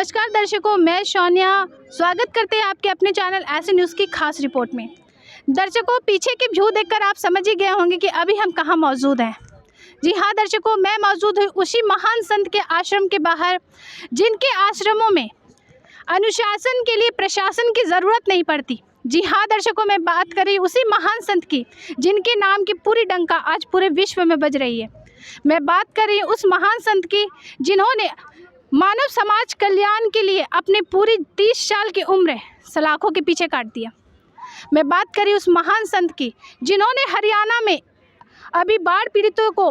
नमस्कार दर्शकों, मैं शौन्या स्वागत करते हैं आपके अपने चैनल ऐसे न्यूज़ की खास रिपोर्ट में। दर्शकों, पीछे की व्यू देखकर आप समझ ही गए होंगे कि अभी हम कहाँ मौजूद हैं। जी हाँ दर्शकों, मैं मौजूद हूँ उसी महान संत के आश्रम के बाहर, जिनके आश्रमों में अनुशासन के लिए प्रशासन की ज़रूरत नहीं पड़ती। जी हाँ दर्शकों, मैं बात कर रही हूँ उसी महान संत की, जिनके नाम की पूरी डंका आज पूरे विश्व में बज रही है। मैं बात कर रही हूँ उस महान संत की, जिन्होंने मानव समाज कल्याण के लिए अपने पूरी 30 साल की उम्र सलाखों के पीछे काट दिया। मैं बात करी उस महान संत की, जिन्होंने हरियाणा में अभी बाढ़ पीड़ितों को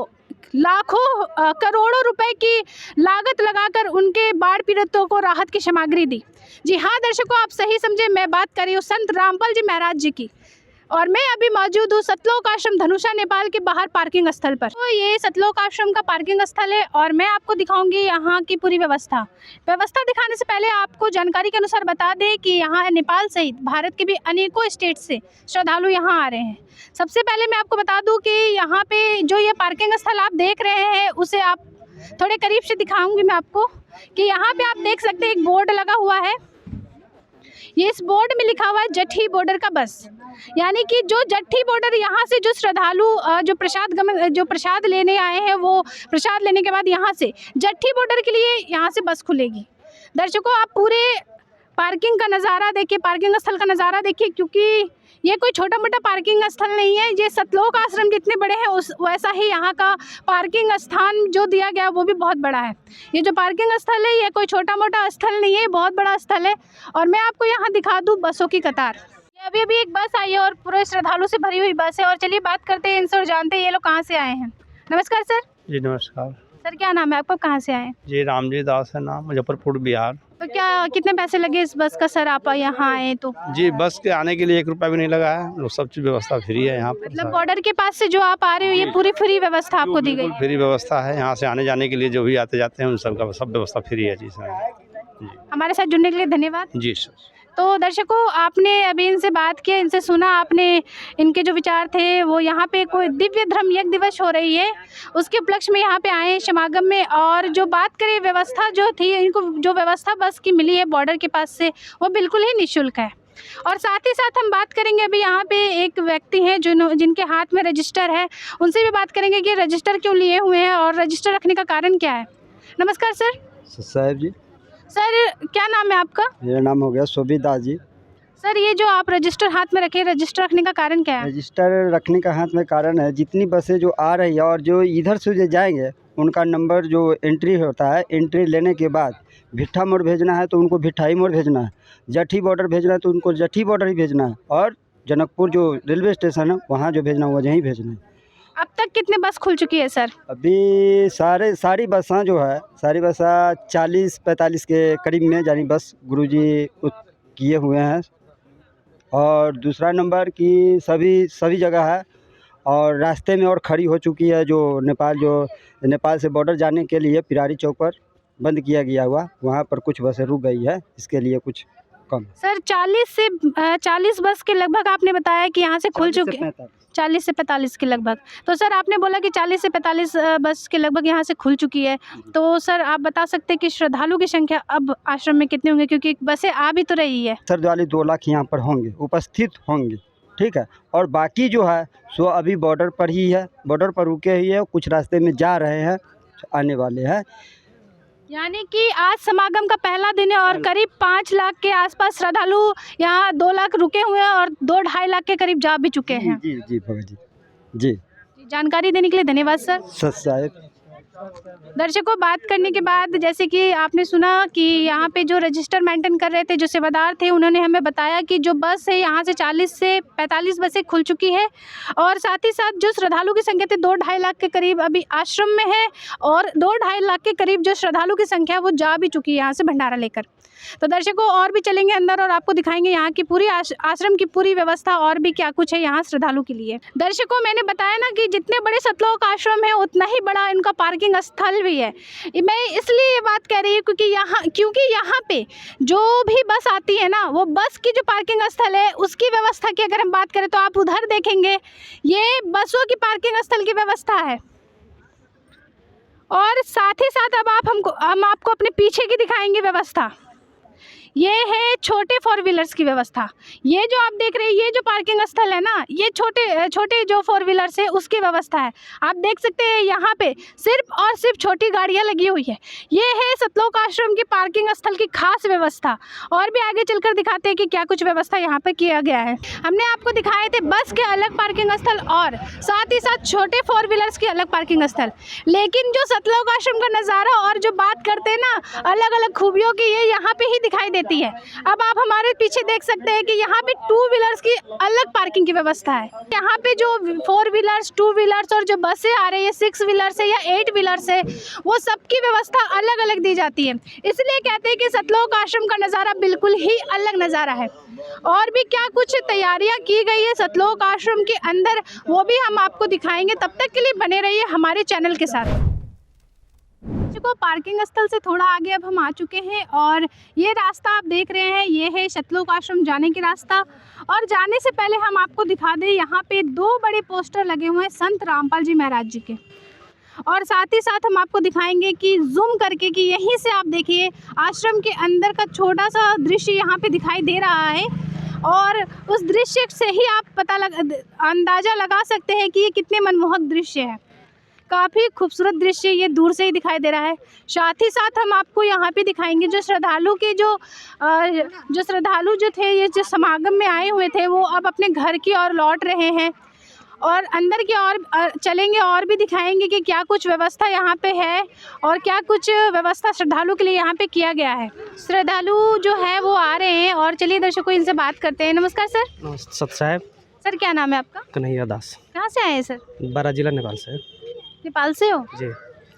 लाखों करोड़ों रुपए की लागत लगाकर उनके बाढ़ पीड़ितों को राहत की सामग्री दी। जी हाँ दर्शकों, आप सही समझे, मैं बात कर रही हूँ संत रामपाल जी महाराज जी की। और मैं अभी मौजूद हूँ सतलोक आश्रम धनुषा नेपाल के बाहर पार्किंग स्थल पर। तो ये सतलोक आश्रम का पार्किंग स्थल है और मैं आपको दिखाऊंगी यहाँ की पूरी व्यवस्था दिखाने से पहले आपको जानकारी के अनुसार बता दें कि यहाँ नेपाल सहित भारत के भी अनेकों स्टेट से श्रद्धालु यहाँ आ रहे हैं। सबसे पहले मैं आपको बता दूँ कि यहाँ पे जो ये पार्किंग स्थल आप देख रहे हैं, उसे आप थोड़े करीब से दिखाऊँगी मैं आपको कि यहाँ पर आप देख सकते हैं एक बोर्ड लगा हुआ है। ये इस बोर्ड में लिखा हुआ है जट्ठी बॉर्डर का बस, यानी कि जो जट्ठी बॉर्डर यहाँ से जो श्रद्धालु जो प्रसाद लेने आए हैं, वो प्रसाद लेने के बाद यहाँ से जट्ठी बॉर्डर के लिए यहाँ से बस खुलेगी। दर्शकों, आप पूरे पार्किंग का नज़ारा देखिए, पार्किंग स्थल का नज़ारा देखिए, क्योंकि ये कोई छोटा मोटा पार्किंग स्थल नहीं है। ये सतलोक आश्रम जितने बड़े हैं वैसा ही यहाँ का पार्किंग स्थान जो दिया गया वो भी बहुत बड़ा है। ये जो पार्किंग स्थल है, ये कोई छोटा मोटा स्थल नहीं है, बहुत बड़ा स्थल है। और मैं आपको यहाँ दिखा दूँ बसों की कतार। ये अभी एक बस आई है और पूरे श्रद्धालु से भरी हुई बस है। और चलिए बात करते हैं इनसे और जानते हैं ये लोग कहाँ से आए हैं। नमस्कार सर। जी नमस्कार सर, क्या नाम है आपका, कहाँ से आए हैं? जी रामजी दास है नाम, मुजफ्फरपुर बिहार। तो क्या कितने पैसे लगे इस बस का सर, आप यहाँ आए तो? जी बस के आने के लिए 1 रुपया भी नहीं लगा है, सब चीज़ व्यवस्था फ्री है यहाँ पर। मतलब बॉर्डर के पास से जो आप आ रहे हो, ये पूरी फ्री व्यवस्था आपको दी गई है? फ्री व्यवस्था है, यहाँ से आने जाने के लिए जो भी आते जाते हैं उन सबका सब व्यवस्था फ्री है। जी सर। जी हमारे साथ जुड़ने के लिए धन्यवाद। जी सर। तो दर्शकों, आपने अभी इनसे बात किया, इनसे सुना आपने, इनके जो विचार थे वो यहाँ पे कोई दिव्य धर्म यज्ञ दिवस हो रही है, उसके उपलक्ष्य में यहाँ पे आए हैं समागम में। और जो बात करें व्यवस्था जो थी, इनको जो व्यवस्था बस की मिली है बॉर्डर के पास से, वो बिल्कुल ही निःशुल्क है। और साथ ही साथ हम बात करेंगे, अभी यहाँ पे एक व्यक्ति हैं जिनके हाथ में रजिस्टर है, उनसे भी बात करेंगे कि रजिस्टर क्यों लिए हुए हैं और रजिस्टर रखने का कारण क्या है। नमस्कार सर। साहब जी। सर, क्या नाम है आपका? मेरा नाम हो गया सोबीर दास जी। सर, ये जो आप रजिस्टर हाथ में रखे, रजिस्टर रखने का कारण क्या है? रजिस्टर रखने का हाथ में कारण है, जितनी बसें जो आ रही है और जो इधर से जो जाएंगे उनका नंबर जो एंट्री होता है, एंट्री लेने के बाद भिट्ठा मोड़ भेजना है तो उनको भिट्ठाई मोड़ भेजना है, जट्ठी बॉर्डर भेजना है तो उनको जट्ठी बॉर्डर ही भेजना है, और जनकपुर जो रेलवे स्टेशन है वहाँ जो भेजना है वहीं भेजना है। अब तक कितने बस खुल चुकी है सर? अभी सारी बसें जो है, सारी बसें 40-45 के करीब में यानी बस गुरुजी किए हुए हैं। और दूसरा नंबर की सभी जगह है और रास्ते में और खड़ी हो चुकी है। जो नेपाल से बॉर्डर जाने के लिए पिरारी चौक पर बंद किया गया हुआ, वहाँ पर कुछ बसें रुक गई है, इसके लिए कुछ कम। सर, 40 बस के लगभग आपने बताया कि यहाँ से खुल चुकी है, 40 से 45 के लगभग। तो सर, आपने बोला कि 40 से 45 बस के लगभग यहाँ से खुल चुकी है। तो सर, आप बता सकते हैं कि श्रद्धालु की संख्या अब आश्रम में कितने होंगे, क्योंकि बसें आ भी तो रही है? श्रद्धालु 2 लाख यहाँ पर होंगे, उपस्थित होंगे, ठीक है। और बाकी जो है सो अभी बॉर्डर पर ही है, बॉर्डर पर रुके ही है, कुछ रास्ते में जा रहे हैं, आने वाले हैं। यानी कि आज समागम का पहला दिन है और करीब 5 लाख के आसपास श्रद्धालु यहाँ 2 लाख रुके हुए हैं और 2-2.5 लाख के करीब जा भी चुके हैं। जी जी भगत जी। जानकारी देने के लिए धन्यवाद सर। साहब। दर्शकों, बात करने के बाद जैसे कि आपने सुना कि यहाँ पे जो रजिस्टर मेंटेन कर रहे थे, जो सेवादार थे, उन्होंने हमें बताया कि जो बस है यहाँ से 40 से 45 बसें खुल चुकी है। और साथ ही साथ जो श्रद्धालु की संख्या थी 2-2.5 लाख के करीब अभी आश्रम में है और 2-2.5 लाख के करीब जो श्रद्धालु की संख्या वो जा भी चुकी है यहाँ से भंडारा लेकर। तो दर्शकों, और भी चलेंगे अंदर और आपको दिखाएंगे यहाँ की पूरी आश्रम की पूरी व्यवस्था और भी क्या कुछ है यहाँ श्रद्धालु के लिए। दर्शकों, मैंने बताया ना कि जितने बड़े सतलोक आश्रम है उतना ही बड़ा इनका पार्किंग स्थल भी है। मैं इसलिए ये बात कह रही हूँ क्योंकि यहाँ पे जो भी बस आती है ना, वो बस की जो पार्किंग स्थल है उसकी व्यवस्था की अगर हम बात करें तो आप उधर देखेंगे, ये बसों की पार्किंग स्थल की व्यवस्था है। और साथ ही साथ अब हम आपको अपने पीछे की दिखाएंगे व्यवस्था। ये है छोटे 4 व्हीलर्स की व्यवस्था। ये जो आप देख रहे हैं, ये जो पार्किंग स्थल है ना, ये छोटे छोटे जो 4 व्हीलर्स है उसकी व्यवस्था है। आप देख सकते हैं यहाँ पे सिर्फ और सिर्फ छोटी गाड़ियाँ लगी हुई है। ये है सतलोक आश्रम की पार्किंग स्थल की खास व्यवस्था। और भी आगे चलकर दिखाते हैं कि क्या कुछ व्यवस्था यहाँ पे किया गया है। हमने आपको दिखाए थे बस के अलग पार्किंग स्थल और साथ ही साथ छोटे 4 व्हीलर्स के अलग पार्किंग स्थल, लेकिन जो सतलोक आश्रम का नज़ारा और जो बात करते हैं ना अलग अलग खूबियों की, ये यहाँ पे ही दिखाई देती है। अब आप हमारे पीछे देख सकते हैं कि यहाँ पे 2 व्हीलर्स की अलग पार्किंग की व्यवस्था है। यहाँ पे जो 4 व्हीलर्स, 2 व्हीलर्स और जो बसें आ रही है 6 व्हीलर्स है या 8 व्हीलर्स है, वो सबकी व्यवस्था अलग अलग दी जाती है। इसलिए कहते हैं कि सतलोक आश्रम का नज़ारा बिल्कुल ही अलग नज़ारा है। और भी क्या कुछ तैयारियां की गई है सतलोक आश्रम के अंदर, वो भी हम आपको दिखाएंगे। तब तक के लिए बने रहिए हमारे चैनल के साथ। को पार्किंग स्थल से थोड़ा आगे अब हम आ चुके हैं और ये रास्ता आप देख रहे हैं, ये है सतलोक आश्रम जाने की रास्ता। और जाने से पहले हम आपको दिखा दें, यहाँ पे 2 बड़े पोस्टर लगे हुए हैं संत रामपाल जी महाराज जी के। और साथ ही साथ हम आपको दिखाएंगे कि जूम करके कि यहीं से आप देखिए आश्रम के अंदर का छोटा सा दृश्य यहाँ पे दिखाई दे रहा है। और उस दृश्य से ही आप अंदाज़ा लगा सकते हैं कि ये कितने मनमोहक दृश्य है। काफ़ी खूबसूरत दृश्य ये दूर से ही दिखाई दे रहा है। साथ ही साथ हम आपको यहाँ पे दिखाएंगे जो श्रद्धालु के जो श्रद्धालु जो थे, ये जो समागम में आए हुए थे, वो अब अपने घर की ओर लौट रहे हैं। और अंदर की ओर चलेंगे और भी दिखाएंगे कि क्या कुछ व्यवस्था यहाँ पे है और क्या कुछ व्यवस्था श्रद्धालु के लिए यहाँ पे किया गया है। श्रद्धालु जो है वो आ रहे हैं और चलिए दर्शकों इनसे बात करते हैं। नमस्कार सर। नमस्ते सत साहब। सर क्या नाम है आपका? कन्हैया दास। कहाँ से आए हैं सर? बारा जिला नेपाल से। नेपाल से हो जी।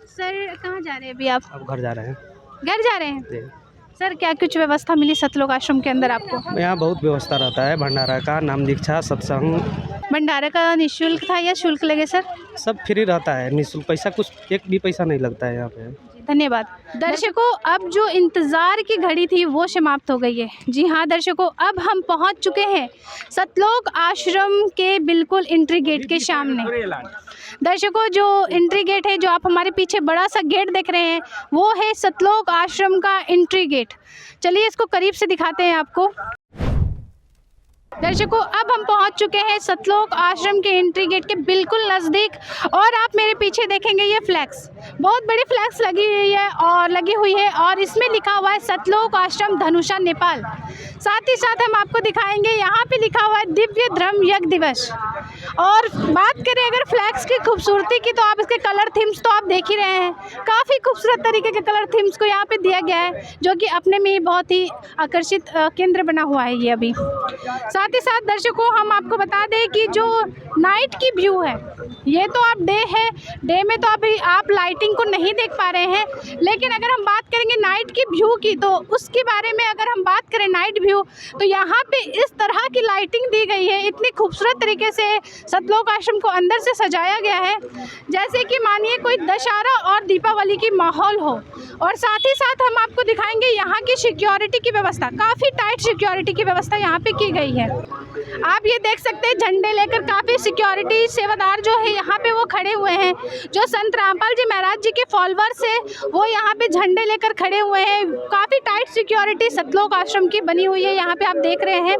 सर कहाँ जा रहे हैं अभी आप? अब घर जा रहे हैं। घर जा रहे हैं जी। सर क्या कुछ व्यवस्था मिली सतलोक आश्रम के अंदर आपको? यहाँ बहुत व्यवस्था रहता है, भंडारा का, नाम दीक्षा, सत्संग। भंडारा का निःशुल्क था या शुल्क लगे सर? सब फ्री रहता है, निःशुल्क। पैसा कुछ एक भी पैसा नहीं लगता है यहाँ पे। धन्यवाद। दर्शकों अब जो इंतज़ार की घड़ी थी वो समाप्त हो गई है। जी हाँ दर्शकों, अब हम पहुँच चुके हैं सतलोक आश्रम के बिल्कुल एंट्री गेट के सामने। दर्शकों जो एंट्री गेट है, जो आप हमारे पीछे बड़ा सा गेट देख रहे हैं, वो है सतलोक आश्रम का एंट्री गेट। चलिए इसको करीब से दिखाते हैं आपको। दर्शकों अब हम पहुंच चुके हैं सतलोक आश्रम के एंट्री गेट के बिल्कुल नज़दीक। और आप मेरे पीछे देखेंगे ये फ्लैक्स, बहुत बड़ी फ्लैक्स लगी हुई है और इसमें लिखा हुआ है सतलोक आश्रम धनुषा नेपाल। साथ ही साथ हम आपको दिखाएंगे यहाँ पे लिखा हुआ है दिव्य धर्म यज्ञ दिवस। और बात करें अगर फ्लैक्स की खूबसूरती की, तो आप इसके कलर थीम्स तो आप देख ही रहे हैं। काफ़ी खूबसूरत तरीके के कलर थीम्स को यहाँ पे दिया गया है, जो कि अपने में ही बहुत ही आकर्षित केंद्र बना हुआ है ये अभी। साथ ही साथ दर्शकों हम आपको बता दें कि जो नाइट की व्यू है, ये तो आप डे में तो अभी आप लाइटिंग को नहीं देख पा रहे हैं, लेकिन अगर हम बात करेंगे नाइट की व्यू की, तो उसके बारे में अगर हम बात करें नाइट व्यू, तो यहाँ पे इस तरह की लाइटिंग दी गई है, इतनी खूबसूरत तरीके से सतलोक आश्रम को अंदर से सजाया गया है जैसे कि मानिए कोई दशहरा और दीपावली की माहौल हो। और साथ ही साथ हम आपको दिखाएंगे यहाँ की सिक्योरिटी की व्यवस्था, काफ़ी टाइट सिक्योरिटी की व्यवस्था यहाँ पे की गई है। आप ये देख सकते हैं झंडे लेकर काफ़ी सिक्योरिटी सेवादार जो है यहाँ पे वो खड़े हुए हैं। जो संत रामपाल जी महाराज जी के फॉलोअर्स है वो यहाँ पे झंडे लेकर खड़े हुए हैं। काफ़ी टाइट सिक्योरिटी सतलोक आश्रम की बनी हुई है, यहाँ पे आप देख रहे हैं।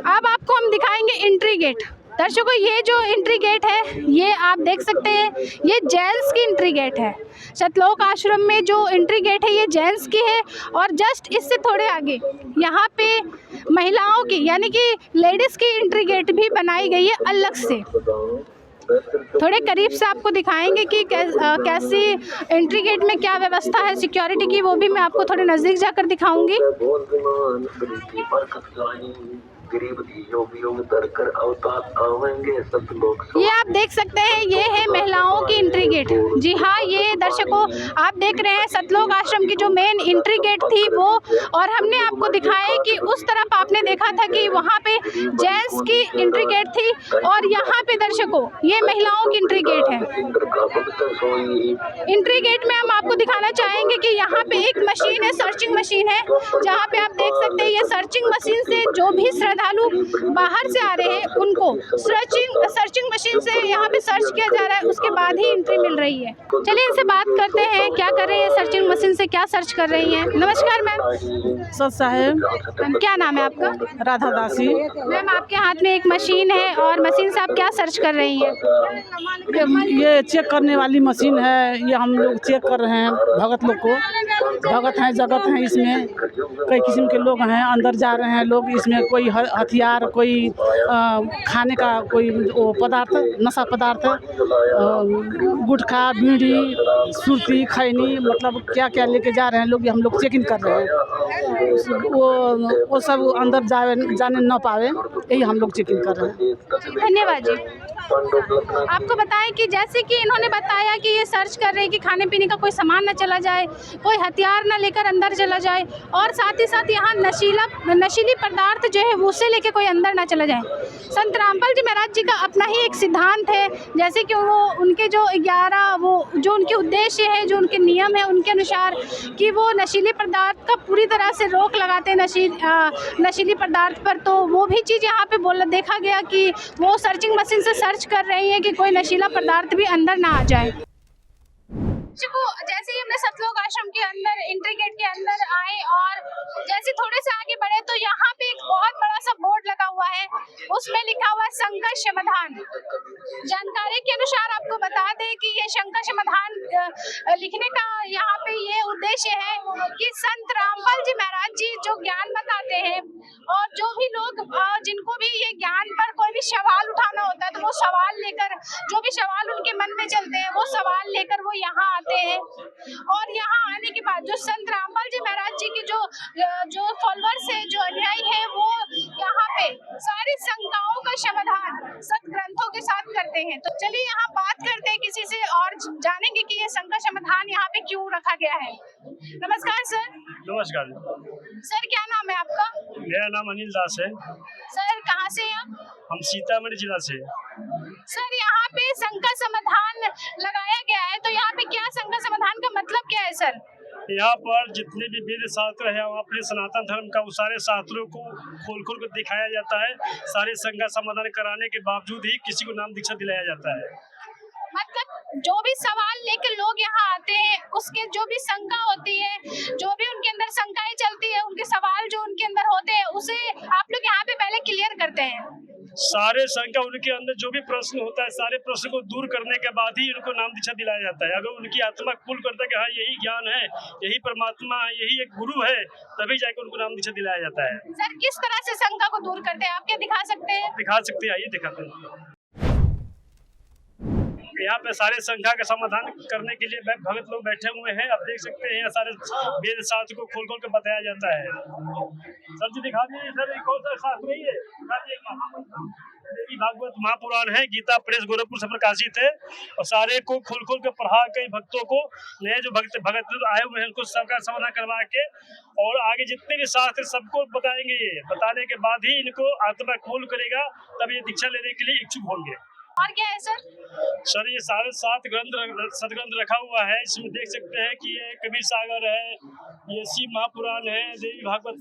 अब आपको हम दिखाएंगे एंट्री गेट। दर्शकों ये जो एंट्री गेट है, ये आप देख सकते हैं, ये जेंट्स की एंट्री गेट है। सतलोक आश्रम में जो एंट्री गेट है ये जेंट्स की है। और जस्ट इससे थोड़े आगे यहाँ पे महिलाओं की यानी कि लेडीज़ की एंट्री गेट भी बनाई गई है अलग से। थोड़े करीब से आपको दिखाएंगे कि कैसी एंट्री गेट में क्या व्यवस्था है सिक्योरिटी की, वो भी मैं आपको थोड़े नज़दीक जाकर दिखाऊंगी। ये आप देख सकते हैं, ये है महिलाओं की एंट्री गेट। जी हाँ ये दर्शकों आप देख रहे हैं सतलोक आश्रम की जो मेन एंट्री गेट थी वो। और हमने आपको दिखाया कि उस तरफ आपने देखा था कि वहाँ पे जेंट्स की एंट्री गेट थी और यहाँ पे दर्शकों ये महिलाओं की एंट्री गेट है। एंट्री गेट में हम आपको दिखाना चाहेंगे कि यहाँ पे एक मशीन है, सर्चिंग मशीन है, जहाँ पे आप देख सकते हैं ये सर्चिंग मशीन से जो भी श्रद्धालु बाहर से आ रहे हैं उनको सर्चिंग मशीन से यहाँ पे सर्च किया जा रहा है, उसके बाद ही एंट्री मिल रही है। चलिए इनसे बात करते हैं क्या कर रही है, सर्चिंग मशीन से क्या सर्च कर रही हैं। नमस्कार मैम। सत साहेब, मैम क्या नाम है आपका? राधा दासी। मैम आपके हाथ में एक मशीन है और मशीन से आप क्या सर्च कर रही हैं? ये चेक करने वाली मशीन है, ये हम लोग चेक कर रहे हैं भगत लोग को। भगत हैं, जगत हैं, इसमें कई किस्म के लोग हैं, अंदर जा रहे हैं लोग। इसमें कोई हथियार, कोई खाने का कोई वो पदार्थ, नशा पदार्थ, गुटखा, बीड़ी, सुरती, खैनी, मतलब क्या क्या लेके जा रहे हैं लोग, ये हम लोग चेकिंग कर रहे हैं। वो सब अंदर जाने न पावे, यही हम लोग चेकिंग कर रहे हैं। धन्यवाद जी। आपको बताएं कि जैसे कि इन्होंने बताया कि ये सर्च कर रहे हैं कि खाने पीने का कोई सामान ना चला जाए, कोई हथियार ना लेकर अंदर चला जाए, और साथ ही साथ यहाँ नशीली पदार्थ जो है उसे लेके कोई अंदर ना चला जाए। संत रामपाल जी महाराज जी का अपना ही एक सिद्धांत है, जैसे कि वो उनके जो 11 वो जो उनके उद्देश्य है, जो उनके नियम है, उनके अनुसार कि वो नशीले पदार्थ का पूरी तरह से रोक लगाते हैं नशीली पदार्थ पर। तो वो भी चीज़ यहाँ पे देखा गया कि वो सर्चिंग मशीन से सर्च कर रही है कि कोई नशीला पदार्थ भी अंदर ना आ जाए। जैसे ही हमने सतलोक आश्रम के अंदर एंट्री गेट के अंदर आए और जैसे थोड़े से आगे बढ़े तो यहाँ पे एक बहुत बड़ा सा बोर्ड लगा हुआ है, उसमें लिखा हुआ है संकट समाधान। जानकारी के अनुसार आपको बता दें कि ये संकट समाधान लिखने का यहाँ पे ये उद्देश्य है कि संत रामपाल जी महाराज जी जो ज्ञान बताते हैं, और जो भी लोग जिनको भी ये ज्ञान पर कोई भी सवाल उठाना होता है तो वो सवाल लेकर, जो भी सवाल उनके मन में चलते हैं वो सवाल लेकर वो यहाँ आते हैं। और यहाँ आने के बाद जो संत रामपाल जी महाराज जी की जो फॉलोअर्स है, जो अनुयायी है, वो यहाँ पे सारी शंकाओं का समाधान सत ग्रंथों के साथ करते हैं। तो चलिए यहाँ बात करते हैं किसी से और जानेंगे कि ये शंका समाधान यहाँ पे क्यों रखा गया है। नमस्कार सर। नमस्कार सर क्या नाम है आपका? मेरा नाम अनिल दास है। सर कहाँ से हैं आप? हम सीतामढ़ी जिला से। सर यहाँ पे शंका समाधान लगाया गया है, तो यहाँ पे क्या शंका समाधान का मतलब क्या है सर? यहाँ पर जितने भी वेद शास्त्र है अपने सनातन धर्म का, उस सारे शास्त्रों को खोल कर दिखाया जाता है। सारे शंका समाधान कराने के बावजूद ही किसी को नाम दीक्षा दिलाया जाता है। मतलब जो भी सवाल लेकर लोग यहाँ आते हैं, उसके जो भी शंका होती है, जो भी उनके अंदर शंकाएं चलती है, उनके सवाल जो उनके अंदर होते हैं, उसे आप लोग यहाँ पे पहले क्लियर करते हैं। सारे शंका उनके अंदर जो भी प्रश्न होता है, सारे प्रश्न को दूर करने के बाद ही उनको नाम दीक्षा दिलाया जाता है। अगर उनकी आत्मा खुल करता है कि हाँ यही ज्ञान है, यही परमात्मा है, यही एक गुरु है, तभी जाकर उनको नाम दीक्षा दिलाया जाता है। सर किस तरह से शंका को दूर करते हैं, आप क्या दिखा सकते हैं? दिखा सकते हैं, आइए दिखाते हैं। यहाँ पे सारे शंका का समाधान करने के लिए भगत लोग बैठे हुए हैं। आप देख सकते हैं सारे वेद शास्त्र को खोल खोल कर बताया जाता है। सर जी दिखा दीजिए सर, कौन सा शास्त्र है ये? देवी भागवत महापुराण है, गीता प्रेस गोरखपुर से प्रकाशित है, और सारे को खोल खोल कर पढ़ा के भक्तों को, नए जो भगत आए हुए हैं उनको सबका समाधान करवा के, और आगे जितने भी शास्त्र सबको बताएंगे। ये बताने के बाद ही इनको आत्मा खोल करेगा, तब ये दीक्षा लेने के लिए इच्छुक होंगे। और क्या है सर? सर ये सारे 7 सदग्रंथ रखा हुआ है। इसमें देख सकते हैं कि ये कबीर सागर है, ये शिव महापुराण है, देवी भागवत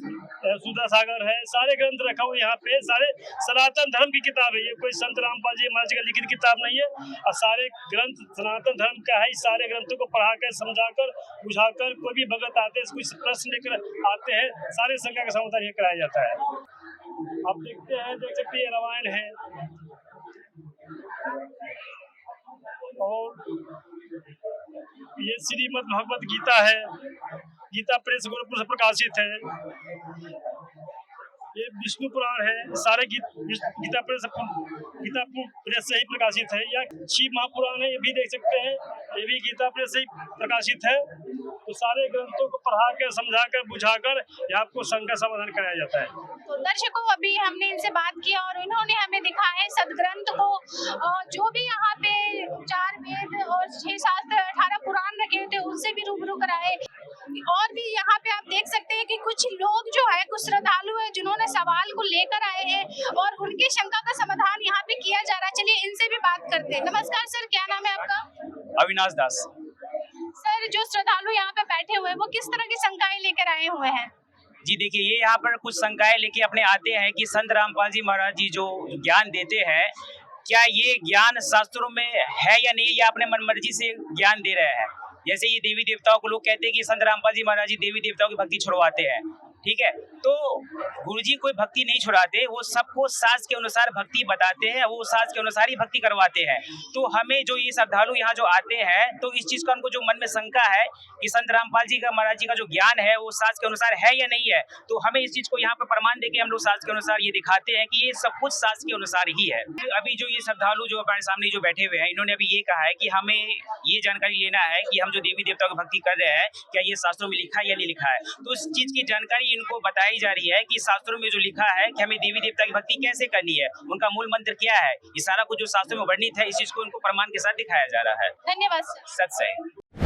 सुधा सागर है, सारे ग्रंथ रखा हुआ यहाँ पे। सारे सनातन धर्म की किताब है, ये कोई संत रामपाल जी महाराज का लिखित किताब नहीं है, और सारे ग्रंथ सनातन धर्म का है। सारे ग्रंथों को पढ़ाकर, समझाकर, बुझाकर, कोई भी भगत आते हैं, कुछ प्रश्न लेकर आते हैं, सारे शंका का समाधान ये कराया जाता है। आप देखते हैं, देख सकते हैं रामायण है, और ये श्रीमद् भगवत गीता है, गीता प्रेस गोरखपुर से प्रकाशित है। ये विष्णु पुराण है, सारे गीता प्रेस से ही प्रकाशित है। या शिव महापुराण है, ये भी देख सकते हैं, ये भी गीता प्रेस से ही प्रकाशित है। तो सारे ग्रंथों को पढ़ाकर, समझाकर, बुझाकर आपको शंका समाधान कराया जाता है। तो दर्शकों अभी हमने इनसे बात की और इन्होंने हमें दिखाया है सदग्रंथ को, जो भी यहाँ पे 4 वेद और 6 शास्त्र 18 पुराण रखे थे उनसे भी रूबरू कराए। और भी यहाँ पे आप देख सकते हैं कि कुछ लोग जो है, कुछ श्रद्धालु है जिन्होंने सवाल को लेकर आए हैं और उनकी शंका का समाधान यहाँ पे किया जा रहा है। चलिए इनसे भी बात करते हैं। नमस्कार सर, क्या नाम है आपका? अविनाश दास। सर जो श्रद्धालु यहाँ पे बैठे हुए हैं वो किस तरह की शंकाएं लेकर आए हुए हैं? जी देखिए, ये यहाँ पर कुछ शंकाएं लेके अपने आते हैं कि संत रामपाल जी महाराज जी जो ज्ञान देते हैं, क्या ये ज्ञान शास्त्रों में है या नहीं, या अपने मनमर्जी से ज्ञान दे रहे हैं। जैसे ये देवी देवताओं को लोग कहते हैं कि संत रामपाल जी महाराज जी देवी देवताओं की भक्ति छुड़वाते हैं, ठीक है। तो गुरुजी कोई भक्ति नहीं छुड़ाते, वो सबको शास्त्र के अनुसार भक्ति बताते हैं, वो शास्त्र के अनुसार ही भक्ति करवाते हैं। तो हमें जो ये श्रद्धालु यहाँ जो आते हैं, तो इस चीज का उनको जो मन में शंका है कि संत रामपाल जी का महाराज जी का जो ज्ञान है वो शास्त्र के अनुसार है या नहीं है, तो हमें इस चीज को यहाँ पर प्रमाण देके हम लोग शास्त्र के अनुसार ये दिखाते हैं कि ये सब कुछ शास्त्र के अनुसार ही है। अभी जो ये श्रद्धालु जो हमारे सामने जो बैठे हुए हैं, इन्होंने अभी ये कहा है कि हमें ये जानकारी लेना है कि हम जो देवी देवताओं की भक्ति कर रहे हैं, क्या ये शास्त्रों में लिखा है या नहीं लिखा है। तो इस चीज की जानकारी इनको बताई जा रही है कि शास्त्रों में जो लिखा है कि हमें देवी देवता की भक्ति कैसे करनी है, उनका मूल मंत्र क्या है, ये सारा कुछ जो शास्त्रों में वर्णित है, इस चीज को उनको प्रमाण के साथ दिखाया जा रहा है। धन्यवाद सर। सत्संग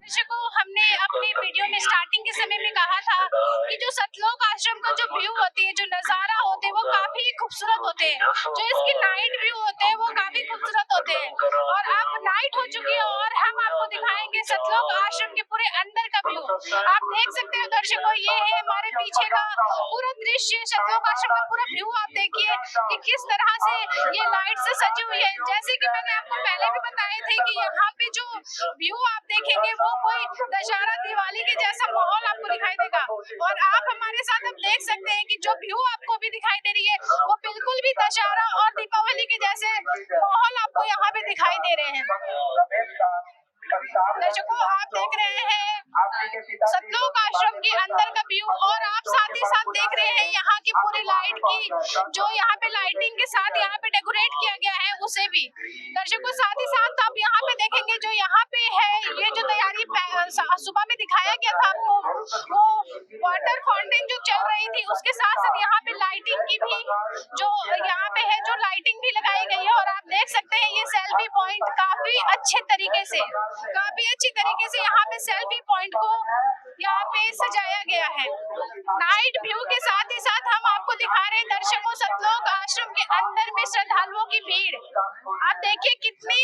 दर्शकों, हमने अपने वीडियो में स्टार्टिंग के समय में कहा था कि जो सतलोक आश्रम का जो व्यू होते हैं, जो नज़ारा होते हैं, वो काफी खूबसूरत होते हैं। जो इसकी नाइट व्यू होते हैं वो काफी खूबसूरत होते हैं। और अब नाइट हो चुकी है और हम आपको दिखाएंगे सतलोक आश्रम के पूरे अंदर का व्यू। आप देख सकते हो दर्शकों, ये है हमारे पीछे का पूरा दृश्य, सतलोक आश्रम का पूरा व्यू। आप देखिए कि किस तरह से ये लाइट से सजी हुई है। जैसे कि मैंने आपको पहले भी बताए थे कि यहाँ पे जो व्यू आप देखेंगे वो कोई दशहरा दिवाली के जैसा माहौल आपको दिखाई देगा। और आप हमारे साथ अब देख सकते हैं कि जो व्यू आपको भी दिखाई दे रही है वो बिल्कुल भी दशहरा और दीपावली के जैसे माहौल आपको यहाँ पे दिखाई दे रहे हैं। दर्शकों, आप देख रहे हैं सतलोक आश्रम के अंदर का व्यू, और आप साथ ही साथ देख रहे हैं यहाँ की पूरी लाइट की, जो यहाँ पे लाइटिंग के साथ यहाँ पे डेकोरेट किया गया है उसे भी। दर्शकों, साथ ही साथ आप यहाँ पे देखेंगे जो यहाँ पे है, ये जो तैयारी सुबह में दिखाया गया था आपको, वो वाटर फाउंटेन जो चल रही थी, उसके साथ साथ यहाँ पे लाइटिंग की भी जो यहाँ पे है, जो लाइटिंग भी लगाई गई है। और आप देख सकते हैं ये सेल्फी पॉइंट काफी अच्छे तरीके से यहाँ पे सेल्फी पॉइंट को यहाँ पे सजाया गया है। नाइट व्यू के साथ ही साथ हम आपको दिखा रहे हैं दर्शकों सतलोक आश्रम के अंदर में श्रद्धालुओं की भीड़। आप देखिए कितनी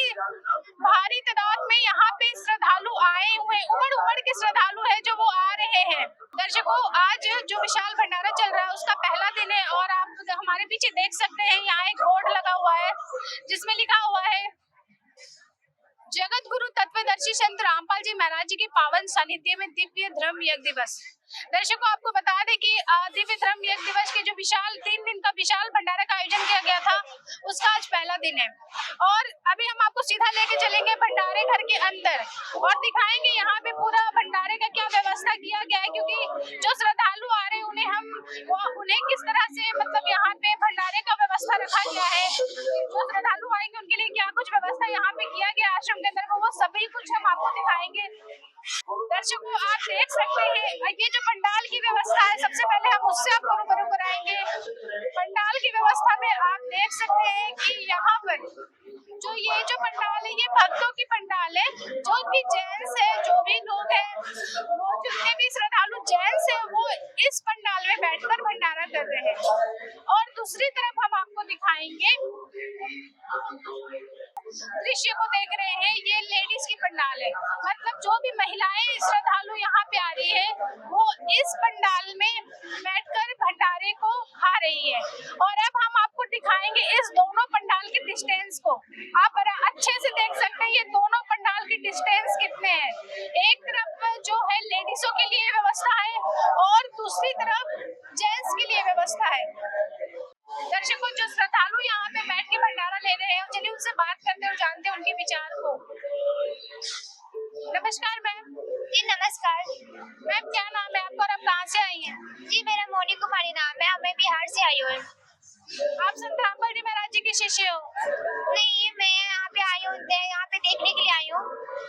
भारी तादाद में यहाँ पे श्रद्धालु आए हुए, उमड़ के श्रद्धालु है जो वो आ रहे हैं। दर्शकों, आज जो विशाल भंडारा चल रहा है उसका पहला दिन है, और आप हमारे पीछे देख सकते हैं यहाँ एक बोर्ड लगा हुआ है जिसमें लिखा हुआ है जगत गुरु तत्वदर्शी संत रामपाल जी महाराज जी के पावन सानिध्य में दिव्य धर्म यज्ञ दिवस। दर्शकों, आपको बता दें कि दिव्य धर्म यज्ञ दिवस के जो 3 दिन का विशाल भंडारा का आयोजन किया गया था, उसका आज पहला दिन है। और अभी हम आपको सीधा लेके चलेंगे भंडारे घर के अंदर और दिखाएंगे यहाँ पे पूरा भंडारे का क्या व्यवस्था किया गया है, क्योंकि जो श्रद्धालु आ रहे हैं उन्हें किस तरह से मतलब यहाँ पे भंडारे का व्यवस्था रखा गया है, जो श्रद्धालु आएंगे उनके लिए क्या कुछ व्यवस्था यहाँ पे किया गया आश्रम के अंदर, वो सभी कुछ हम आपको दिखाएंगे। दर्शकों, आप देख सकते हैं ये जो पंडाल की व्यवस्था है, सबसे पहले हम उससे आपको रूबरू कराएंगे। पंडाल की व्यवस्था में आप देख सकते हैं कि यहाँ पर ये जो पंडाल है ये भक्तों की पंडाल है, जो भी जेंट्स है, जो भी लोग हैं, वो जितने भी श्रद्धालु जेंट्स है वो इस पंडाल में बैठकर भंडारा कर रहे हैं। और दूसरी तरफ हम आपको दिखाएंगे दृश्य को देख रहे हैं, ये लेडीज की पंडाल है, मतलब जो भी महिलाएं श्रद्धालु यहाँ पे आ रही है वो इस पंडाल में बैठकर भंडारे को खा रही है। और अब हम आपको दिखाएंगे इस दोनों पंडाल के डिस्टेंस को। आप बड़ा अच्छे से देख सकते हैं ये दोनों पंडाल के डिस्टेंस कितने हैं। एक तरफ जो है लेडीजों के लिए व्यवस्था है और दूसरी तरफ जेंट्स के लिए व्यवस्था है। दर्शकों, जो श्रद्धालु यहाँ पे बैठ के भंडारा ले रहे हैं, चलिए उनसे बात करते और जानते हैं उनके विचार को। नमस्कार मैम। जी नमस्कार मैम, क्या नाम है आपका और आप कहाँ से आई हैं? जी, मेरा मोनी कुमारी नाम है, मैं बिहार से आई हूँ। आप संत रामपाल जी महाराज जी के शिष्य हो? नहीं, मैं यहाँ पे आई हूँ, यहाँ पे देखने के लिए आई हूँ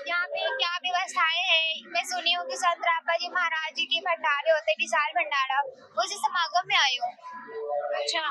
यहाँ पे क्या व्यवस्थाएं हैं। मैं सुनी हूँ कि संत रामपाल जी महाराज जी के भंडारे होते, विशाल भंडारा, उसी समागम में आई हूँ। अच्छा,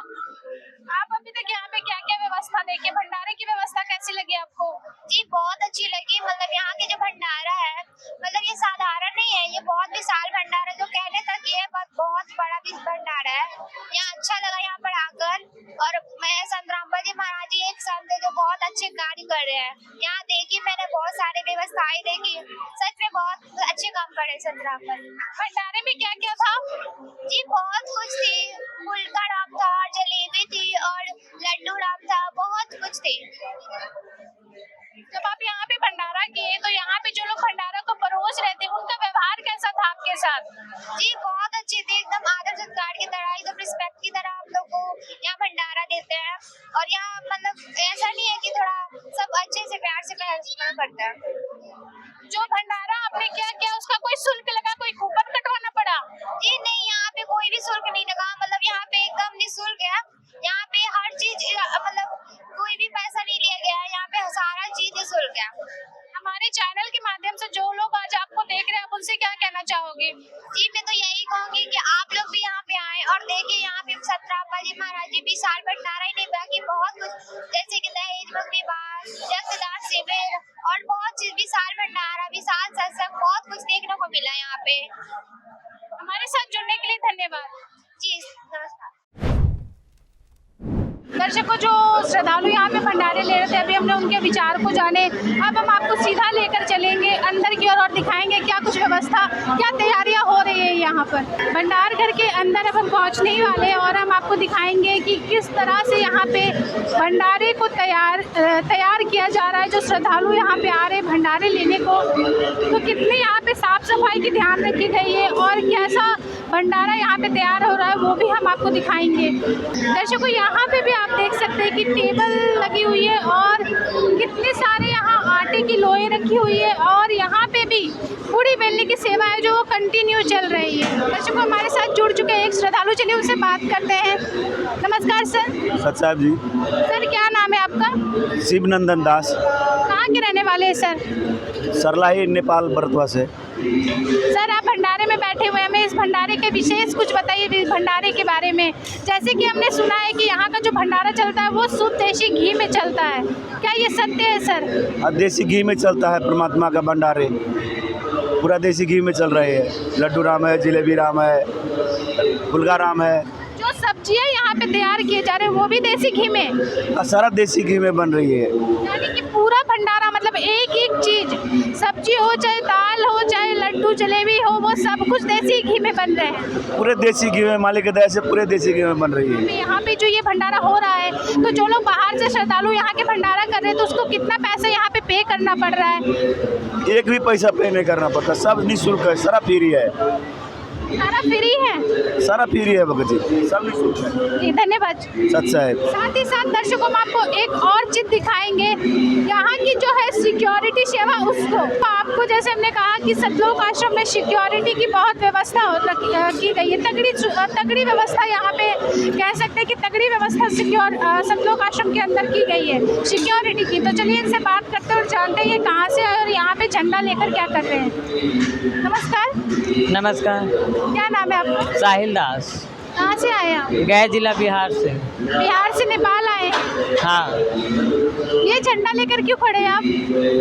आप अभी तक यहाँ पे क्या क्या व्यवस्था देखे, भंडारे की व्यवस्था कैसी लगी आपको? जी बहुत अच्छी लगी, मतलब यहाँ के जो भंडारा है, मतलब ये साधारण नहीं है, ये बहुत विशाल भंडारा जो कहने तक ये है, बहुत बड़ा भी भंडारा है। यहाँ अच्छा लगा यहाँ पर आकर, और मैं संत रामपाल जी महाराज जी एक संत है जो बहुत अच्छे कार्य कर रहे हैं। यहाँ देखी मैंने बहुत सारी व्यवस्थाएं देखी, सच में बहुत अच्छे काम कर रहे हैं संत रामपाल जी। भंडारे में क्या क्या था? जी बहुत कुछ थी, फुल्का राम था, जलेबी थी और लड्डू राम था, बहुत कुछ थी। जब आप यहाँ पे भंडारा किए तो यहाँ पे जो लोग भंडारा को परोस रहे थे उनका व्यवहार कैसा था आपके साथ? जी बहुत अच्छे थे, एकदम आदर सत्कार की तरह, एकदम रिस्पेक्ट की तरह आप लोग को यहाँ भंडारा देते हैं। और यहाँ मतलब ऐसा नहीं है कि थोड़ा सब अच्छे से प्यार से करते हैं। जो भंडारा आपने क्या किया उसका कोई शुल्क लगा, कोई कूपन कटवाना पड़ा? जी नहीं, यहाँ पे कोई भी शुल्क नहीं लगा, मतलब यहाँ पे एकदम निःशुल्क है। यहाँ पे हर चीज मतलब कोई भी पैसा नहीं लिया गया है, यहाँ पे सारा चीज निःशुल्क है। हमारे चैनल के माध्यम से जो लोग आज आपको देख रहे हैं आप उनसे क्या कहना चाहोगे? जी मैं तो यही कहूंगी कि आप लोग भी यहाँ पे आए और देखिए, यहाँ पे संत रामपाल जी महाराज जी विशाल भंडारा ही नहीं बाकी बहुत कुछ, जैसे कि दहेज विवाह, रक्तदान शिविर और बहुत चीज, विशाल भंडारा, विशाल सत्संग, बहुत कुछ देखने को मिला यहाँ पे। हमारे साथ जुड़ने के लिए धन्यवाद। जी नमस्कार। दर्शकों, जो श्रद्धालु यहाँ पे भंडारे ले रहे थे अभी हमने उनके विचार को जाने। अब हम आपको सीधा लेकर चलेंगे अंदर की ओर और दिखाएंगे क्या कुछ व्यवस्था, क्या तैयारियाँ हो रही है यहाँ पर। भंडार घर के अंदर अब हम पहुँचने ही वाले हैं और हम आपको दिखाएंगे कि किस तरह से यहाँ पे भंडारे को तैयार किया जा रहा है। जो श्रद्धालु यहाँ पे आ रहे हैं भंडारे लेने को, तो कितनी यहाँ पे साफ सफाई की ध्यान रखी गई है और कैसा भंडारा यहाँ पे तैयार हो रहा है वो भी हम आपको दिखाएंगे। दर्शकों, यहाँ पे भी आप देख सकते हैं कि टेबल लगी हुई है और कितने सारे यहाँ आटे की लोई रखी हुई है और यहाँ पे भी पूरी बेलने की सेवा है जो कंटिन्यू चल रही है। दर्शकों, हमारे साथ जुड़ चुके हैं एक श्रद्धालु, चलिए उनसे बात करते हैं। नमस्कार सर। सत साहब जी। सर क्या नाम है आपका? शिवनंदन दास। कहाँ के रहने वाले हैं सर? सरलाही नेपाल बरतवा से। सर आप भंडारे में बैठे हुए हैं, हमें इस भंडारे के विशेष कुछ बताइए, इस भंडारे के बारे में। जैसे कि हमने सुना है कि यहाँ का जो भंडारा चलता है वो शुद्ध देसी घी में चलता है, क्या ये सत्य है सर? देसी घी में चलता है, परमात्मा का भंडारे पूरा देसी घी में चल रहे हैं। लड्डू राम है, जिलेबी राम है, फुल्का राम है। जो सब्जियाँ यहाँ पे तैयार किए जा रहे हैं वो भी देसी घी में? सारा देसी घी में बन रही है। यानी कि पूरा भंडारा, मतलब एक एक चीज, सब्जी हो चाहे दाल हो चाहे लड्डू जलेबी हो, वो सब कुछ देसी घी में बन रहे हैं? पूरे देसी घी में, मालिक की दया से पूरे देसी घी में बन रही है। यहाँ पे जो ये भंडारा हो रहा है, तो जो लोग बाहर से श्रद्धालु यहाँ के भंडारा कर रहे हैं तो उसको कितना पैसा यहाँ पे करना पड़ रहा है? एक भी पैसा पे नहीं करना पड़ता, सब निःशुल्क है, सारा फ्री है। सारा फ्री है? सारा फ्री है भगत जी, सब निःशुल्क है। जी धन्यवाद। सच साहब। साथ ही साथ दर्शकों हम आपको एक और चीज दिखाएंगे, यहाँ की जो है सिक्योरिटी सेवा, उसको आपको जैसे हमने कहा कि सतलोक आश्रम में सिक्योरिटी की बहुत व्यवस्था की गई है। तगड़ी व्यवस्था, यहाँ पे कह सकते हैं कि तगड़ी व्यवस्था सतलोक आश्रम के अंदर की गई है सिक्योरिटी की। तो चलिए इनसे बात करते हैं और जानते हैं ये कहाँ से आए और यहाँ पे झंडा लेकर क्या कर रहे हैं। नमस्कार। नमस्कार। क्या नाम है आपका? साहिल दास। कहाँ से आए आप? गया जिला बिहार से। बिहार से नेपाल आए? हाँ। ये झंडा लेकर क्यों खड़े हैं आप?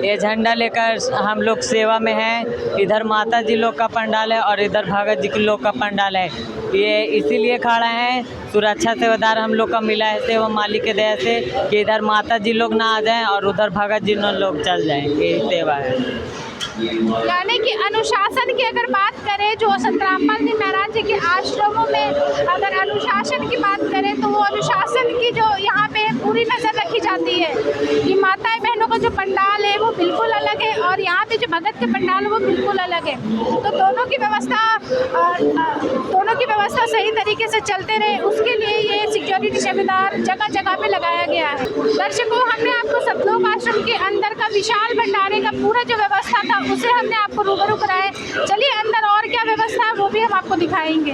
ये झंडा लेकर हम लोग सेवा में हैं। इधर माता जी लोग का पंडाल है और इधर भगत जी के लोग का पंडाल है। ये इसीलिए खड़ा है, सुरक्षा सेवादार हम लोग का मिला है सेवा मालिक के दया से कि इधर माता जी लोग ना आ जाएं और उधर भगत जी लोग चल जाएं, यही सेवा है। यानी कि अनुशासन की अगर बात करें, जो संत रामपाल जी महाराज जी के आश्रमों में अगर अनुशासन की बात करें तो वो अनुशासन की जो यहाँ पे पूरी नज़र रखी जाती है कि माताएं बहनों का जो पंडाल है वो बिल्कुल अलग है और यहाँ पे जो भगत के पंडाल है वो बिल्कुल अलग है। तो दोनों की व्यवस्था सही तरीके से चलते रहे, उसके लिए ये सिक्योरिटी सेवादार जगह जगह पे लगाया गया है। दर्शकों, हमने आपको सतलोक आश्रम के अंदर का विशाल भंडारे का पूरा जो व्यवस्था था उसे हमने आपको रूबरू कराया। चलिए अंदर और क्या व्यवस्था है वो भी हम आपको दिखाएंगे।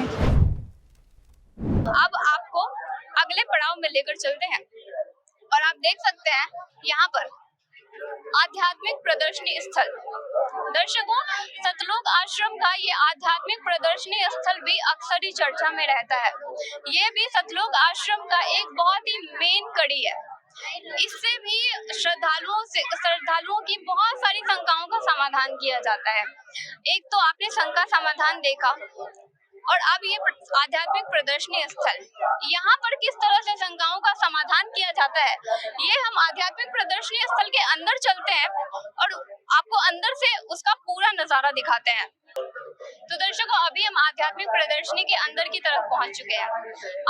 अब आपको अगले पड़ाव में लेकर चलते हैं और आप देख सकते हैं यहाँ पर आध्यात्मिक प्रदर्शनी स्थल। दर्शकों, सतलोक आश्रम का ये आध्यात्मिक प्रदर्शनी स्थल भी अक्सर ही चर्चा में रहता है। ये भी सतलोक आश्रम का एक बहुत ही मेन कड़ी है। इससे भी श्रद्धालुओं की बहुत सारी शंकाओं का समाधान किया जाता है। एक तो आपने शंका समाधान देखा और अब ये आध्यात्मिक प्रदर्शनी स्थल, यहाँ पर किस तरह से शंकाओं का समाधान किया जाता है, ये हम आध्यात्मिक प्रदर्शनी स्थल के अंदर चलते हैं और आपको अंदर से उसका पूरा नजारा दिखाते हैं। तो दर्शकों, अभी हम आध्यात्मिक प्रदर्शनी के अंदर की तरफ पहुंच चुके हैं।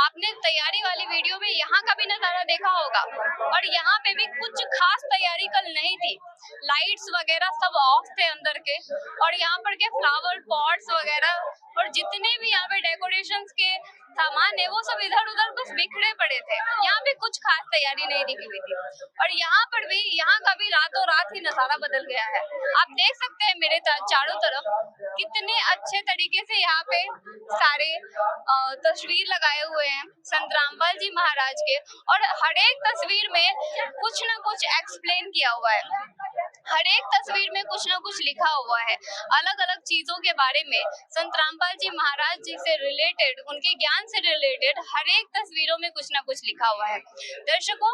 आपने तैयारी वाली वीडियो में यहाँ का भी नजारा देखा होगा और यहाँ पे भी कुछ खास तैयारी कल नहीं थी। लाइट्स वगैरह सब ऑफ थे अंदर के, और यहाँ पर के फ्लावर पॉट्स वगैरह और जितने भी यहाँ पे डेकोरेशंस के सामान है वो सब इधर उधर बस बिखरे पड़े थे। यहाँ पे कुछ खास तैयारी नहीं दिखी हुई थी और यहाँ पर भी, यहाँ का भी रातों रात ही नजारा बदल गया है। आप देख सकते हैं मेरे चारों तरफ कितने अच्छे तरीके से यहाँ पे सारे तस्वीर लगाए हुए हैं संत रामपाल जी महाराज के, और हर एक तस्वीर में कुछ न कुछ एक्सप्लेन किया हुआ है। हर एक तस्वीर में कुछ न कुछ लिखा हुआ है, अलग अलग चीजों के बारे में, संत रामपाल जी महाराज जी से रिलेटेड, उनके ज्ञान से रिलेटेड हर एक तस्वीरों में कुछ न कुछ लिखा हुआ है। दर्शकों,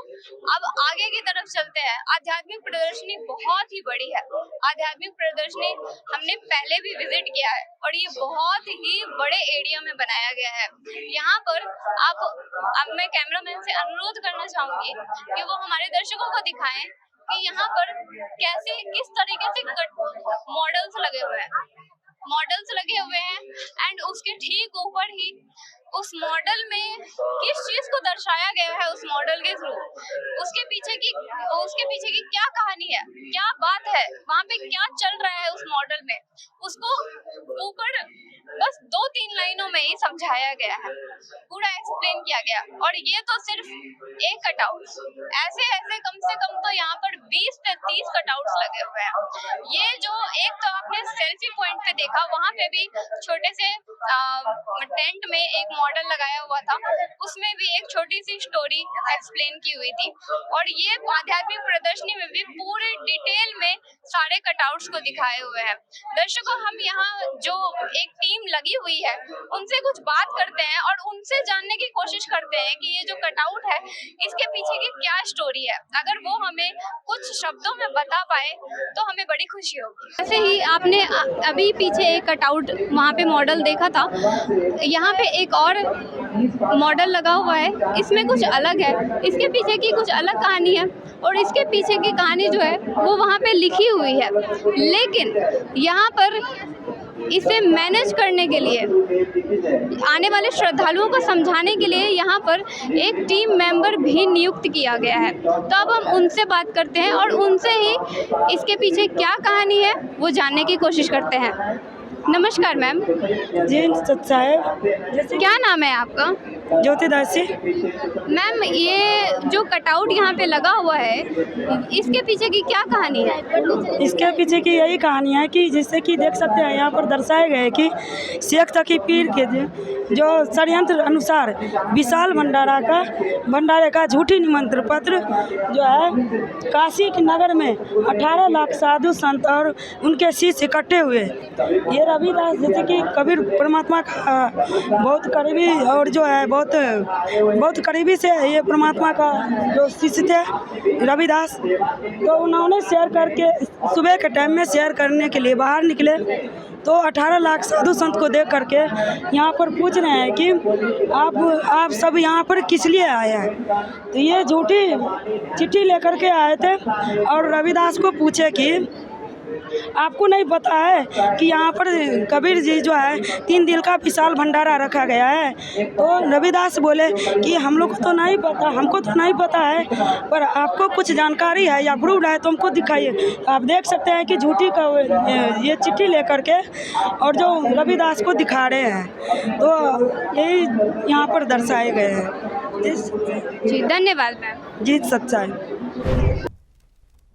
अब आगे की तरफ चलते हैं। आध्यात्मिक प्रदर्शनी बहुत ही बड़ी है। आध्यात्मिक प्रदर्शनी हमने पहले भी विजिट किया है और ये बहुत ही बड़े एरिया में बनाया गया है। यहाँ पर अब मैं कैमरामैन से अनुरोध करना चाहूंगी कि वो हमारे दर्शकों को दिखाएं कि यहाँ पर कैसे, किस तरीके से मॉडल्स लगे हुए हैं एंड उसके ठीक ऊपर ही उस मॉडल में किस चीज को दर्शाया गया है, उस मॉडल के थ्रू उसके पीछे की क्या कहानी है, क्या बात है, वहाँ पे क्या चल रहा है उस मॉडल में, उसको ऊपर बस 2-3 लाइनों में ही समझाया गया है, पूरा एक्सप्लेन किया गया। और ये तो सिर्फ एक कटआउट, ऐसे कम से कम तो यहाँ पर 20 से 30 कटआउट्स लगे हुए हैं। ये जो एक तो आपने सेल्फी पॉइंट पे देखा, वहाँ पे भी छोटे से टेंट में एक मॉडल लगाया हुआ था, उसमें भी एक छोटी सी स्टोरी एक्सप्लेन की हुई थी। और ये आध्यात्मिक प्रदर्शनी में भी पूरे डिटेल में सारे कटआउट्स को दिखाए हुए हैं। दर्शकों, हम यहाँ जो एक टीम लगी हुई है उनसे कुछ बात करते हैं और उनसे जानने की कोशिश करते हैं कि ये जो कटआउट है इसके पीछे की क्या स्टोरी है। अगर वो हमें कुछ शब्दों में बता पाए तो हमें बड़ी खुशी होगी। ऐसे ही आपने अभी पीछे एक कटआउट वहाँ पे मॉडल देखा था, यहाँ पे एक और मॉडल लगा हुआ है, इसमें कुछ अलग है, इसके पीछे की कुछ अलग कहानी है और इसके पीछे की कहानी जो है वो वहाँ पे लिखी हुई है। लेकिन यहाँ पर इसे मैनेज करने के लिए, आने वाले श्रद्धालुओं को समझाने के लिए यहाँ पर एक टीम मेंबर भी नियुक्त किया गया है। तो अब हम उनसे बात करते हैं और उनसे ही इसके पीछे क्या कहानी है वो जानने की कोशिश करते हैं। नमस्कार मैम। जी सच्चा है। जैसे क्या नाम है आपका? ज्योति दासी। मैम, ये जो कटआउट यहाँ पे लगा हुआ है इसके पीछे की क्या कहानी है? इसके पीछे की यही कहानी है कि जैसे कि देख सकते हैं यहाँ पर दर्शाए गए कि शेख तकी पीर के जो षड्यंत्र अनुसार विशाल भंडारे का झूठी निमंत्रण पत्र जो है काशी के नगर में 18 लाख साधु संत और उनके शिष्य इकट्ठे हुए। ये रविदास जैसे कि कबीर परमात्मा का बहुत करीबी और जो है बहुत करीबी से ये परमात्मा का जो शिष्य थे रविदास, तो उन्होंने शेयर करके सुबह के टाइम में शेयर करने के लिए बाहर निकले तो 18 लाख साधु संत को देख करके यहाँ पर पूछ रहे हैं कि आप सब यहाँ पर किस लिए आए हैं। तो ये झूठी चिट्ठी लेकर के आए थे और रविदास को पूछे कि आपको नहीं पता है कि यहाँ पर कबीर जी जो है 3 दिन का विशाल भंडारा रखा गया है। तो रविदास बोले कि हम लोग को तो नहीं पता, हमको तो नहीं पता है, पर आपको कुछ जानकारी है या प्रूफ है तो हमको दिखाइए। आप देख सकते हैं कि झूठी का ये चिट्ठी लेकर के और जो रविदास को दिखा रहे हैं, तो यही यहाँ पर दर्शाए गए हैं। जी धन्यवाद मैम। जी सच्चाई।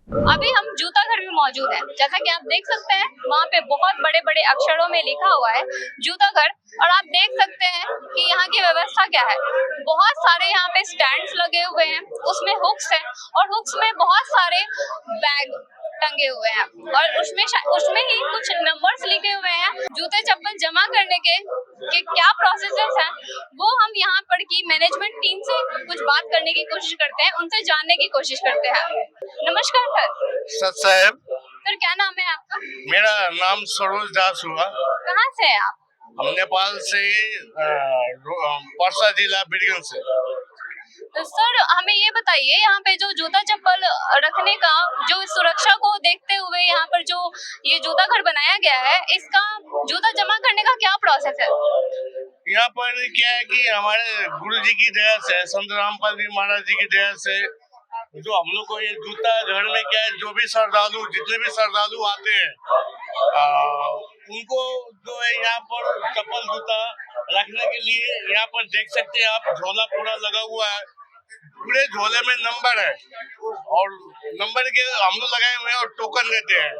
अभी हम जूता घर में मौजूद हैं। जैसा कि आप देख सकते हैं वहाँ पे बहुत बड़े बड़े अक्षरों में लिखा हुआ है जूता घर, और आप देख सकते हैं कि यहाँ की व्यवस्था क्या है। बहुत सारे यहाँ पे स्टैंड्स लगे हुए हैं, उसमें हुक्स हैं और हुक्स में बहुत सारे बैग टंगे हुए हैं और उसमें ही कुछ नंबर्स लिखे हुए हैं। जूते चप्पल जमा करने के क्या प्रोसेसेस हैं वो हम यहाँ पर की मैनेजमेंट टीम से कुछ बात करने की कोशिश करते हैं, उनसे जानने की कोशिश करते हैं। नमस्कार सर। साहब। सर क्या नाम है आपका? मेरा नाम सरोज दास हुआ। कहाँ से हैं आप? हम नेपाल से पर्सा जिला बिरगंज से। तो सर हमें ये बताइए, यहाँ पे जो जूता चप्पल रखने का जो सुरक्षा को देखते हुए यहाँ पर जो ये जूता घर बनाया गया है, इसका जूता जमा करने का क्या प्रोसेस है? यहाँ पर क्या है कि हमारे गुरु जी की दया से, संत रामपाल जी महाराज जी की दया से जो हम लोग को ये जूता घर में क्या है, जो भी श्रद्धालु, जितने भी श्रद्धालु आते हैं उनको जो है यहाँ पर चप्पल जूता रखने के लिए यहाँ पर देख सकते हैं आप, झोला पूरा लगा हुआ है, पूरे झोले में नंबर है और नंबर के हम लोग लगाए हुए हैं और टोकन देते हैं।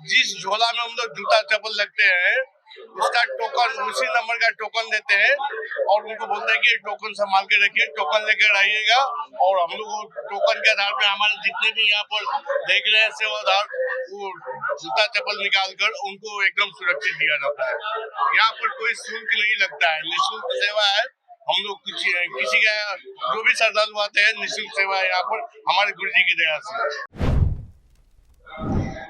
जिस झोला में हम लोग जूता चप्पल लगते हैं उसका टोकन, उसी नंबर का टोकन देते हैं और उनको बोलते हैं कि टोकन संभाल के रखिए, टोकन लेकर आइएगा। और हम लोग टोकन के आधार पे हमारे जितने भी यहाँ पर देख रहे हैं सेवादार, वो जूता चप्पल निकाल कर उनको एकदम सुरक्षित दिया जाता है। यहाँ पर कोई शुल्क नहीं लगता है, निःशुल्क सेवा है। हम लोग किसी का जो भी श्रद्धालु आते हैं, निःशुल्क सेवा है यहाँ पर हमारे गुरु जी की दया से।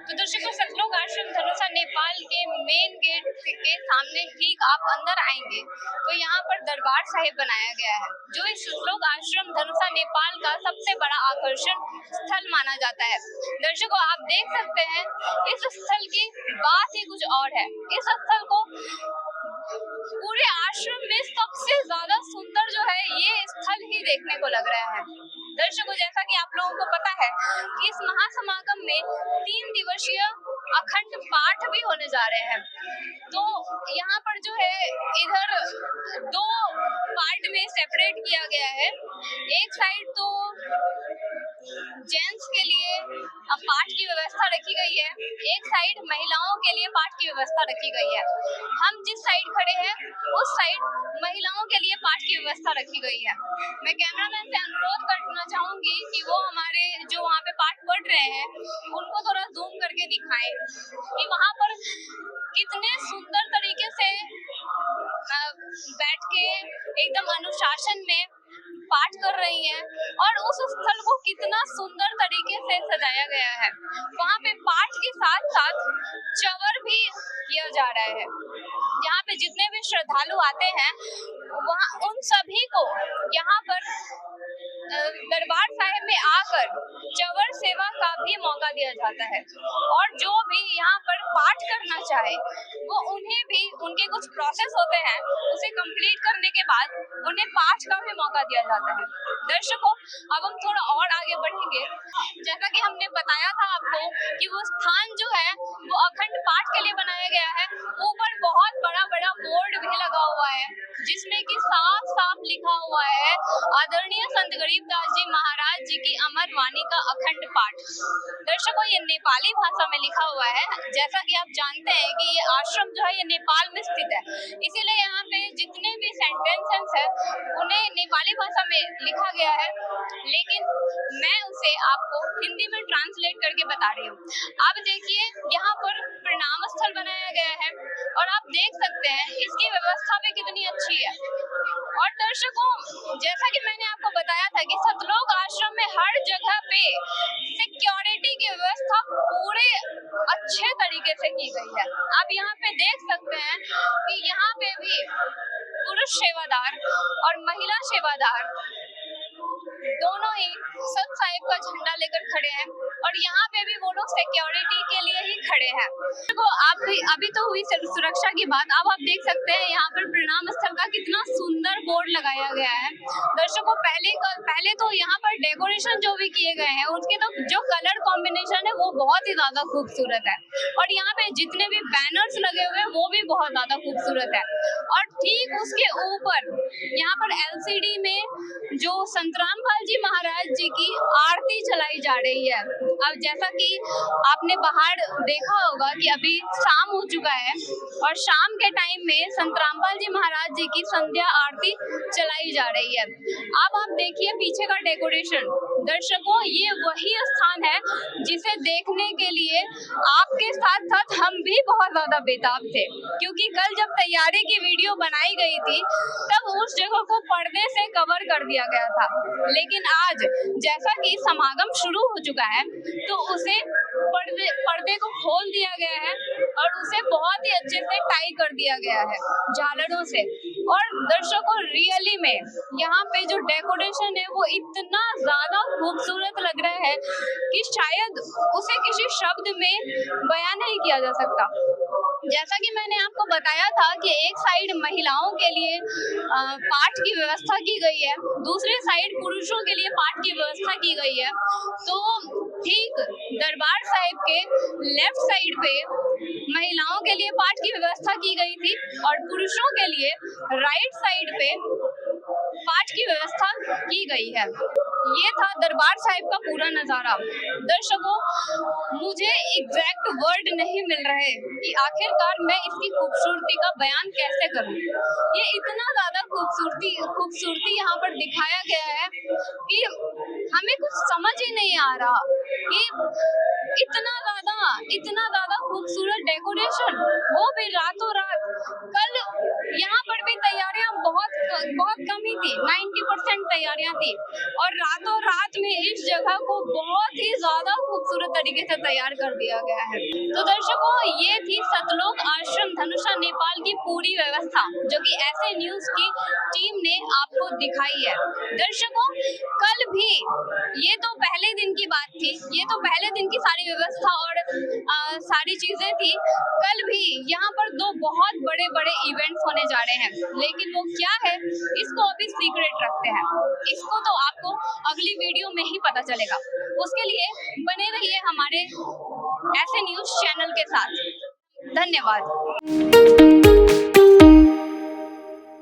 तो दर्शकों, सतलोक आश्रम धनुषा नेपाल के मेन गेट के सामने ठीक आप अंदर आएंगे तो यहाँ पर दरबार साहिब बनाया गया है, जो इस सतलोक आश्रम धनुषा नेपाल का सबसे बड़ा आकर्षण स्थल माना जाता है। दर्शकों, आप देख सकते हैं इस स्थल की बात ही कुछ और है। इस स्थल को पूरे आश्रम में सबसे ज्यादा सुंदर जो है ये स्थल ही देखने को लग रहा है। दर्शकों, जैसा कि आप लोगों को पता है कि इस महासमागम में 3 दिवसीय अखंड पाठ भी होने जा रहे हैं। तो यहाँ पर जो है इधर 2 पार्ट में सेपरेट किया गया है। एक साइड तो जेंट्स के लिए पाठ की व्यवस्था रखी गई है, एक साइड महिलाओं के लिए पाठ की व्यवस्था रखी गई है। हम जिस साइड खड़े हैं उस साइड महिलाओं के लिए पाठ की व्यवस्था रखी गई है। मैं कैमरामैन से अनुरोध करना चाहूंगी कि वो हमारे जो वहाँ पे पाठ पढ़ रहे हैं उनको थोड़ा जूम करके दिखाएं कि वहाँ पर कितने सुंदर तरीके से बैठ के एकदम अनुशासन में पाठ कर रही हैं और उस स्थल को कितना सुंदर तरीके से सजाया गया है। वहाँ पे पाठ के साथ साथ चवर भी किया जा रहा है। यहाँ पे जितने भी श्रद्धालु आते हैं वहाँ उन सभी को यहाँ पर दरबार साहिब में आकर चवर सेवा का भी मौका दिया जाता है और जो भी यहाँ पर पाठ करना चाहे वो उन्हें भी, उनके कुछ प्रोसेस होते हैं उसे कंप्लीट करने के बाद उन्हें पाठ का भी मौका दिया जाता है। दर्शकों, अब हम थोड़ा और आगे बढ़ेंगे। जैसा कि हमने बताया था आपको कि वो स्थान जो है वो अखंड पाठ के लिए बनाया गया है। ऊपर बहुत बड़ा बड़ा बोर्ड भी लगा हुआ है जिसमें कि साफ साफ लिखा हुआ है आदरणीय संत गरीबदास जी महाराज जी की अमर वाणी का अखंड पाठ। दर्शकों, ये नेपाली भाषा में लिखा हुआ है। जैसा कि आप जानते हैं कि ये आश्रम जो है ये नेपाल में स्थित है, इसीलिए यहाँ पे जितने भी सेंटेंसेस है उन्हें नेपाली भाषा में लिखा गया है, लेकिन मैं उसे आपको हिंदी में ट्रांसलेट करके बता रही हूँ। आप देखिए यहाँ पर प्रणाम स्थल बनाया गया है और आप देख सकते हैं इसकी व्यवस्था भी कितनी अच्छी है। और दर्शकों, जैसा कि मैंने आपको बताया था कि सतलोक आश्रम में हर जगह पे सिक्योरिटी की व्यवस्था पूरे अच्छे तरीके से की गई है। आप यहाँ पे देख सकते हैं कि यहाँ पे भी पुरुष सेवादार और महिला सेवादार दोनों ही सत साहिब का झंडा लेकर खड़े हैं और यहाँ पे भी वो लोग सिक्योरिटी के लिए ही खड़े हैं। तो अभी तो हुई सुरक्षा की बात, अब आप देख सकते हैं यहाँ पर प्रणाम स्थल का कितना सुंदर बोर्ड लगाया गया है। दर्शकों, पहले तो यहाँ पर डेकोरेशन जो भी किए गए हैं उसके तो जो कलर कॉम्बिनेशन है वो बहुत ही ज्यादा खूबसूरत है और यहाँ पे जितने भी बैनर्स लगे हुए हैं वो भी बहुत ज्यादा खूबसूरत है। और ठीक उसके ऊपर यहाँ पर LCD में जो संत रामपाल जी महाराज जी की आरती चलाई जा रही है। अब जैसा कि आपने बाहर देखा होगा कि अभी शाम हो चुका है और शाम के टाइम में संत रामपाल जी महाराज जी की संध्या आरती चलाई जा रही है। अब आप देखिए पीछे का डेकोरेशन। दर्शकों, ये वही स्थान है जिसे देखने के लिए आपके साथ साथ हम भी बहुत ज्यादा बेताब थे, क्योंकि कल जब तैयारी की वीडियो बनाई गई थी तब उस जगह को पर्दे से कवर कर दिया गया था, लेकिन आज जैसा कि समागम शुरू हो चुका है तो उसे पर्दे को खोल दिया गया है और उसे बहुत ही अच्छे से टाई कर दिया गया है झालरों से। और दर्शकों रियली में यहाँ पे जो डेकोरेशन है वो इतना ज्यादा खूबसूरत लग रहा है कि शायद उसे किसी शब्द में बयान नहीं किया जा सकता। जैसा कि मैंने आपको बताया था कि एक साइड महिलाओं के लिए पाठ की व्यवस्था की गई है, दूसरे साइड पुरुषों के लिए पाठ की व्यवस्था की गई है। तो ठीक दरबार साहिब के लेफ्ट साइड पे महिलाओं के लिए पाठ की व्यवस्था की गई थी और पुरुषों के लिए राइट साइड पे पाठ की व्यवस्था की गई है। ये था दरबार साहिब का पूरा नजारा। दर्शकों, मुझे एग्जैक्ट वर्ड नहीं मिल रहे कि आखिरकार मैं इसकी खूबसूरती का बयान कैसे करूं। ये इतना ज्यादा खूबसूरती यहाँ पर दिखाया गया है कि हमें कुछ समझ ही नहीं आ रहा कि इतना ज्यादा खूबसूरत डेकोरेशन, वो भी रातों रात। कल यहाँ पर भी तैयारियां बहुत कम ही थी, 90% तैयारियां थी और रातों रात में इस जगह को बहुत ही ज्यादा खूबसूरत तरीके से तैयार कर दिया गया है। तो दर्शकों, ये थी सतलोक आश्रम धनुषा नेपाल की पूरी व्यवस्था जो कि ऐसे न्यूज की टीम ने आपको दिखाई है। दर्शकों, कल भी, ये तो पहले दिन की बात थी, ये तो पहले दिन की सारी व्यवस्था और सारी चीजें थी। कल भी यहाँ पर दो बहुत बड़े बड़े इवेंट्स होने जा रहे हैं, लेकिन वो क्या है इसको अभी सीक्रेट रखते हैं। इसको तो आपको अगली वीडियो में ही पता चलेगा। उसके लिए बने रहिए हमारे ऐसे न्यूज चैनल के साथ। धन्यवाद।